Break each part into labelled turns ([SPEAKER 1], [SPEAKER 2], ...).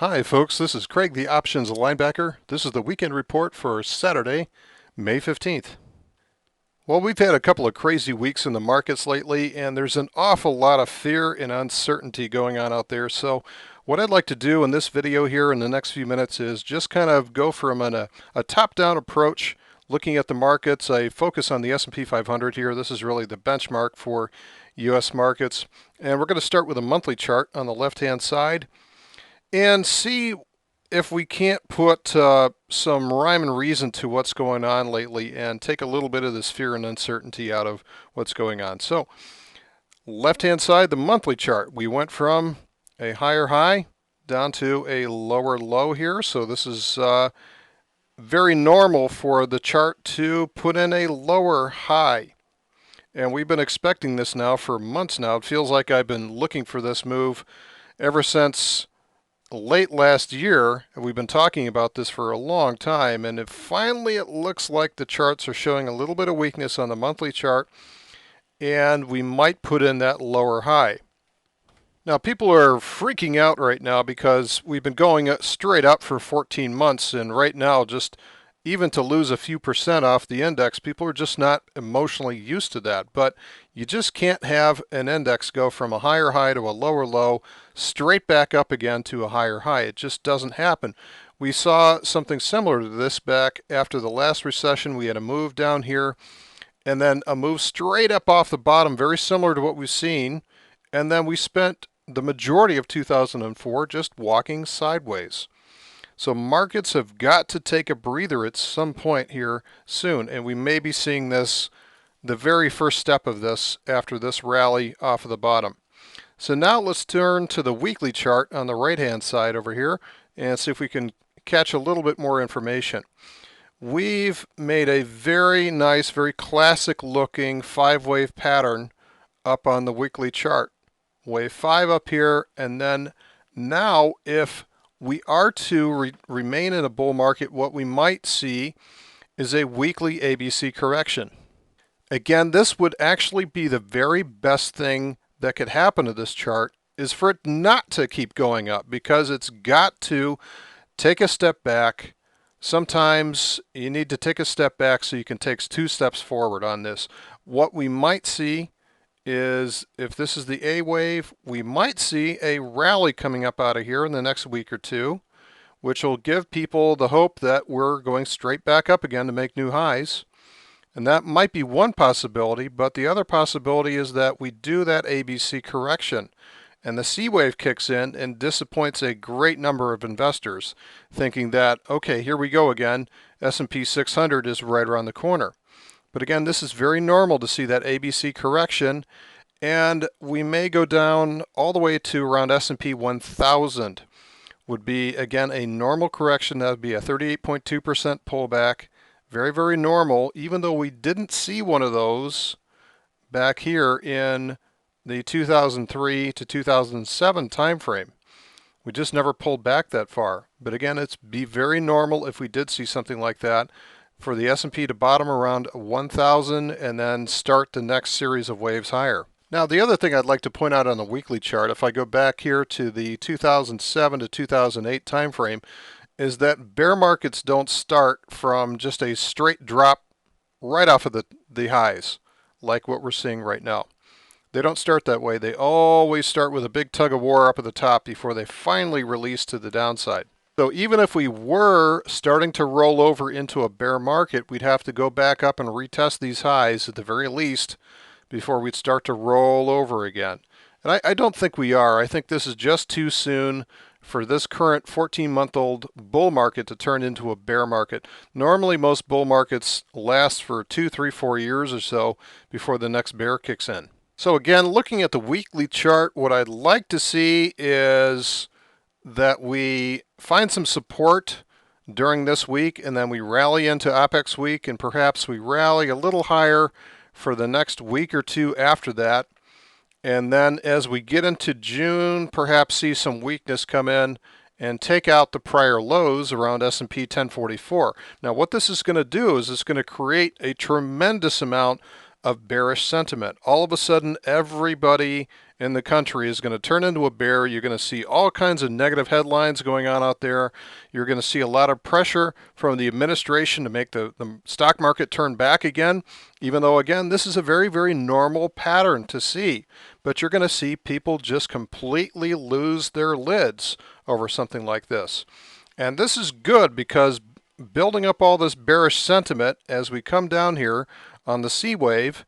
[SPEAKER 1] Hi folks, this is Craig the Options Linebacker. This is the weekend report for Saturday, May 15th. Well, we've had a couple of crazy weeks in the markets lately, and there's an awful lot of fear and uncertainty going on out there. So what I'd like to do in this video here in the next few minutes is just kind of go from a top-down approach looking at the markets. I focus on the S&P 500 here. This is really the benchmark for U.S. markets. And we're going to start with a monthly chart on the left-hand side and see if we can't put some rhyme and reason to what's going on lately and take a little bit of this fear and uncertainty out of what's going on. So, left hand side, the monthly chart. We went from a higher high down to a lower low here. So, this is very normal for the chart to put in a lower high. And we've been expecting this now for months now. It feels like I've been looking for this move ever since late last year. We've been talking about this for a long time, and finally it looks like the charts are showing a little bit of weakness on the monthly chart, and we might put in that lower high. Now, people are freaking out right now because we've been going straight up for 14 months, and right now, just even to lose a few percent off the index, people are just not emotionally used to that. But you just can't have an index go from a higher high to a lower low straight back up again to a higher high. It just doesn't happen. We saw something similar to this back after the last recession. We had a move down here and then a move straight up off the bottom, very similar to what we've seen. And then we spent the majority of 2004 just walking sideways. So markets have got to take a breather at some point here soon, and we may be seeing this, the very first step of this after this rally off of the bottom. So now let's turn to the weekly chart on the right hand side over here and see if we can catch a little bit more information. We've made a very nice, very classic looking 5-wave pattern up on the weekly chart. Wave 5 up here, and then now if we are to remain in a bull market, what we might see is a weekly ABC correction. Again, this would actually be the very best thing that could happen to this chart, is for it not to keep going up, because it's got to take a step back. Sometimes you need to take a step back so you can take 2 steps forward on this. What we might see is, if this is the A wave, we might see a rally coming up out of here in the next week or two, which will give people the hope that we're going straight back up again to make new highs. And that might be one possibility, but the other possibility is that we do that ABC correction and the C wave kicks in and disappoints a great number of investors, thinking that, okay, here we go again, S&P 600 is right around the corner. But again, this is very normal to see that ABC correction, and we may go down all the way to around S&P 1000. Would be, again, a normal correction. That would be a 38.2% pullback. Very, very normal, even though we didn't see one of those back here in the 2003 to 2007 time frame. We just never pulled back that far. But again, it's be very normal if we did see something like that, for the S&P to bottom around 1,000 and then start the next series of waves higher. Now, the other thing I'd like to point out on the weekly chart, if I go back here to the 2007 to 2008 time frame, is that bear markets don't start from just a straight drop right off of the highs, like what we're seeing right now. They don't start that way. They always start with a big tug of war up at the top before they finally release to the downside. So even if we were starting to roll over into a bear market, we'd have to go back up and retest these highs at the very least before we'd start to roll over again. And I don't think we are. I think this is just too soon for this current 14-month-old bull market to turn into a bear market. Normally, most bull markets last for 2, 3, 4 years or so before the next bear kicks in. So again, looking at the weekly chart, what I'd like to see is that we find some support during this week, and then we rally into Apex week, and perhaps we rally a little higher for the next week or two after that. And then as we get into June, perhaps see some weakness come in and take out the prior lows around S&P 1044. Now, what this is going to do is it's going to create a tremendous amount of bearish sentiment. All of a sudden, everybody in the country is going to turn into a bear. You're going to see all kinds of negative headlines going on out there. You're going to see a lot of pressure from the administration to make the stock market turn back again, even though, again, this is a very, very normal pattern to see. But you're going to see people just completely lose their lids over something like this. And this is good because building up all this bearish sentiment as we come down here on the C wave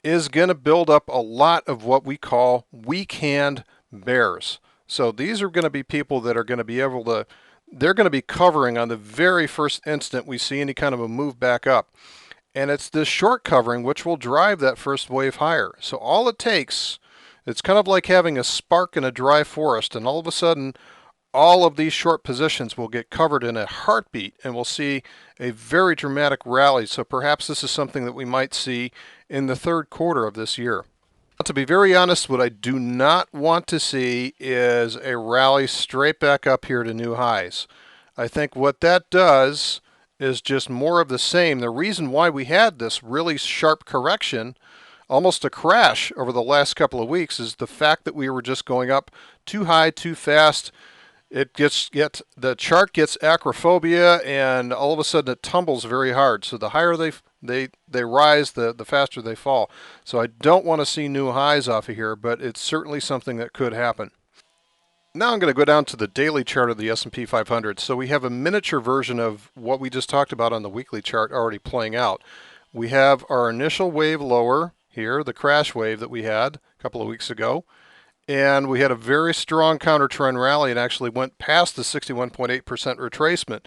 [SPEAKER 1] is going to build up a lot of what we call weak hand bears. So these are going to be people that are going to be able to, they're going to be covering on the very first instant we see any kind of a move back up. And it's this short covering which will drive that first wave higher. So all it takes, it's kind of like having a spark in a dry forest, and all of a sudden all of these short positions will get covered in a heartbeat, and we'll see a very dramatic rally. So perhaps this is something that we might see in the third quarter of this year. To be very honest, what I do not want to see is a rally straight back up here to new highs. I think what that does is just more of the same. The reason why we had this really sharp correction, almost a crash over the last couple of weeks, is the fact that we were just going up too high, too fast. The chart gets acrophobia, and all of a sudden it tumbles very hard. So the higher they rise, the faster they fall. So I don't want to see new highs off of here, but it's certainly something that could happen. Now I'm going to go down to the daily chart of the S&P 500. So we have a miniature version of what we just talked about on the weekly chart already playing out. We have our initial wave lower here, the crash wave that we had a couple of weeks ago. And we had a very strong counter trend rally and actually went past the 61.8% retracement,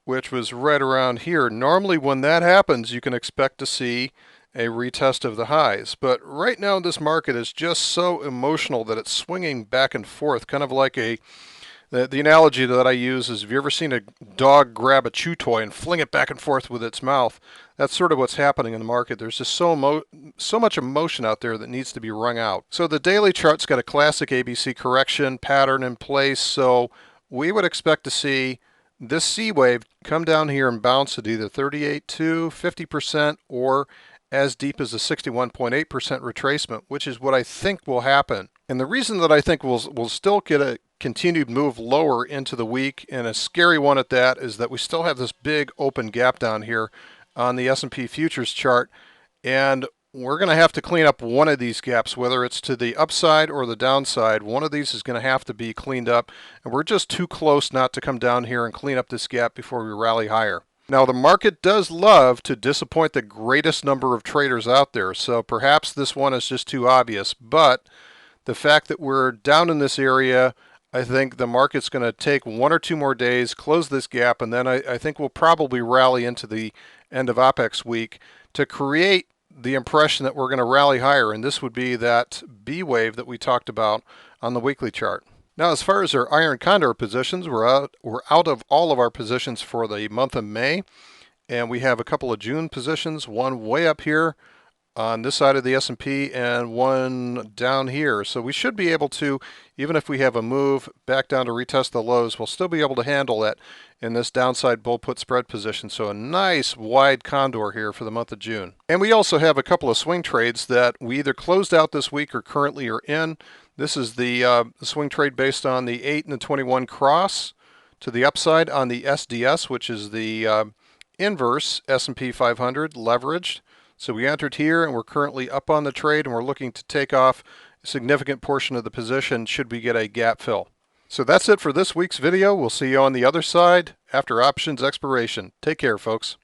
[SPEAKER 1] which was right around here. Normally when that happens, you can expect to see a retest of the highs. But right now this market is just so emotional that it's swinging back and forth, kind of like the analogy that I use is, have you ever seen a dog grab a chew toy and fling it back and forth with its mouth? That's sort of what's happening in the market. There's just so much emotion out there that needs to be wrung out. So the daily chart's got a classic ABC correction pattern in place. So we would expect to see this C wave come down here and bounce at either 38 to 50% or as deep as a 61.8% retracement, which is what I think will happen. And the reason that I think we'll still get a continued move lower into the week, and a scary one at that, is that we still have this big open gap down here on the S&P futures chart, and we're going to have to clean up one of these gaps, whether it's to the upside or the downside. One of these is going to have to be cleaned up, and we're just too close not to come down here and clean up this gap before we rally higher. Now, the market does love to disappoint the greatest number of traders out there, so perhaps this one is just too obvious, but the fact that we're down in this area, I think the market's going to take 1 or 2 more days, close this gap, and then I think we'll probably rally into the end of OPEX week to create the impression that we're going to rally higher, and this would be that B wave that we talked about on the weekly chart. Now, as far as our iron condor positions, we're out of all of our positions for the month of May, and we have a couple of June positions, one way up here on this side of the S&P and one down here. So we should be able to, even if we have a move back down to retest the lows, we'll still be able to handle that in this downside bull put spread position. So a nice wide condor here for the month of June. And we also have a couple of swing trades that we either closed out this week or currently are in. This is the swing trade based on the 8 and the 21 cross to the upside on the SDS, which is the inverse S&P 500 leveraged. So we entered here and we're currently up on the trade, and we're looking to take off a significant portion of the position should we get a gap fill. So that's it for this week's video. We'll see you on the other side after options expiration. Take care, folks.